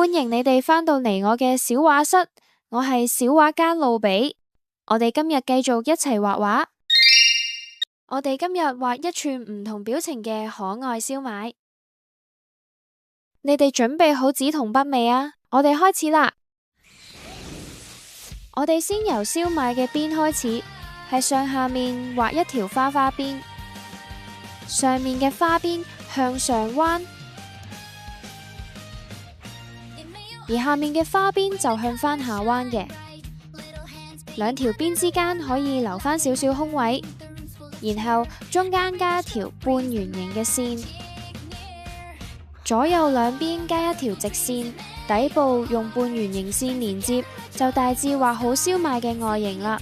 歡迎你哋返到嚟我嘅小畫室，我係小畫家露比。我哋今日繼續一齊畫畫。我哋今日畫一串唔同表情嘅可愛燒賣。你哋準備好紙同筆未啊？我哋開始啦。我哋先由燒賣嘅邊開始，喺上下面畫一條花花邊，上面嘅花邊向上彎。而下面嘅花邊就向翻下彎嘅，兩條邊之間可以留翻少少空位，然後中間加一條半圓形嘅線，左右兩邊加一條直線，底部用半圓形線連接，就大致畫好燒賣嘅外形啦。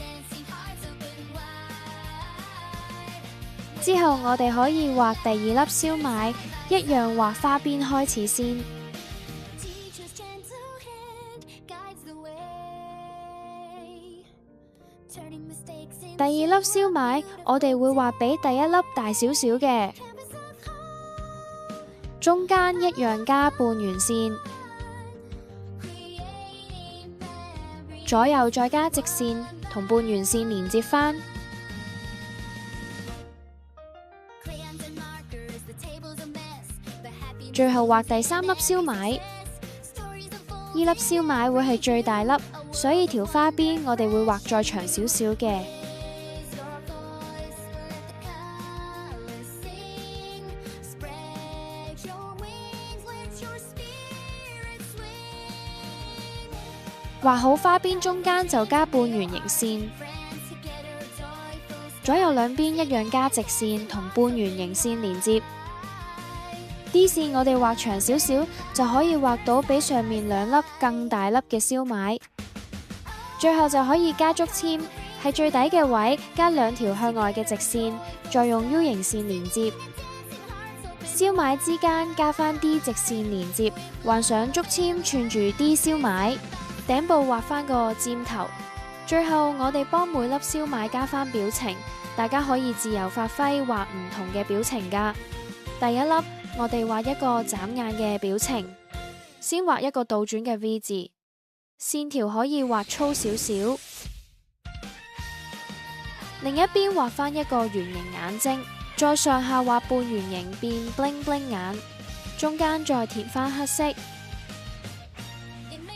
之後我哋可以畫第二粒燒賣，一樣畫花邊開始先。第二粒燒賣，我哋會畫比第一粒大少少嘅，中間一樣加半圓線，左右再加直線同半圓線連接返。最後畫第三粒燒賣，呢粒燒賣會係最大粒，所以條花邊我哋會畫再長少少嘅。畫好花邊中間就加半圓形線，左右兩邊一樣加直線同半圓形線連接。D 線我哋畫長少少，就可以畫到比上面兩粒更大粒嘅燒賣。最後就可以加竹籤，喺最底嘅位加兩條向外嘅直線，再用 U 型線連接。燒賣之間加返 D 直線連接，畫上竹籤串住 D 燒賣。頂部畫返個尖頭，最後我哋幫每粒燒賣加返表情，大家可以自由發揮畫唔同嘅表情㗎。第一粒我哋畫一個眨眼嘅表情，先畫一個倒轉嘅 V 字，線條可以畫粗少少。另一邊畫返一個圓形眼睛，再上下畫半圓形變 bling bling 眼，中間再填返黑色。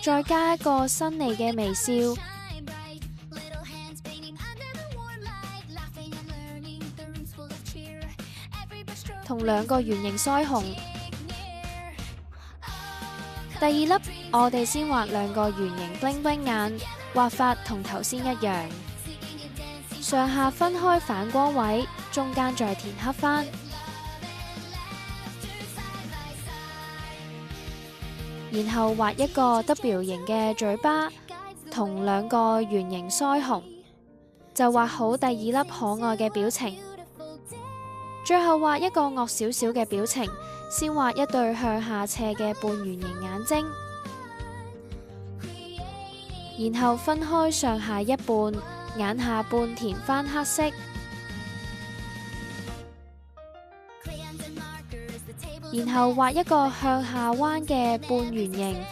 再加一個新嚟嘅微笑，同兩個圓形腮紅。第二粒我哋先畫兩個圓形 bling bling 眼，畫法同頭先一樣，上下分開反光位，中間再填黑返。然後畫一個 W 型嘅嘴巴同兩個圓形腮紅，就畫好第二粒可愛嘅表情。最後畫一個惡少少嘅表情，先畫一對向下斜嘅半圓形眼睛，然後分開上下一半，眼下半填返黑色。然後畫一個向下彎嘅半圓形，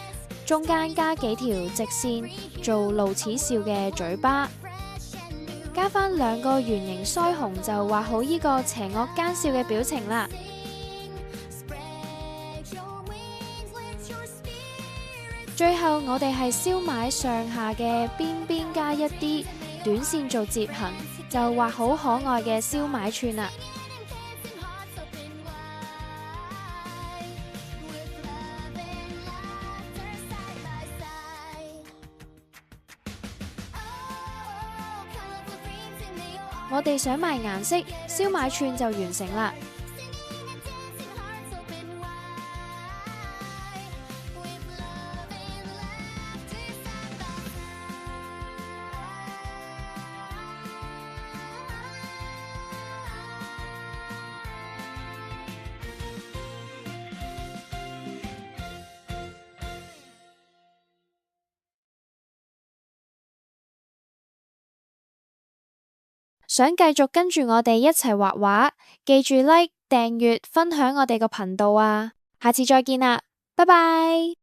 中間加幾條直線做露齒笑嘅嘴巴，加返兩個圓形腮紅，就畫好呢個邪惡奸笑嘅表情啦。最後我哋係燒賣上下嘅邊邊加一啲短線做接痕，就畫好可愛嘅燒賣串啦。我哋上埋顏色，燒賣串就完成啦。想繼續跟住我哋一齊畫畫，記住 like、訂閱、分享我哋個頻道啊！下次再見啦，拜拜。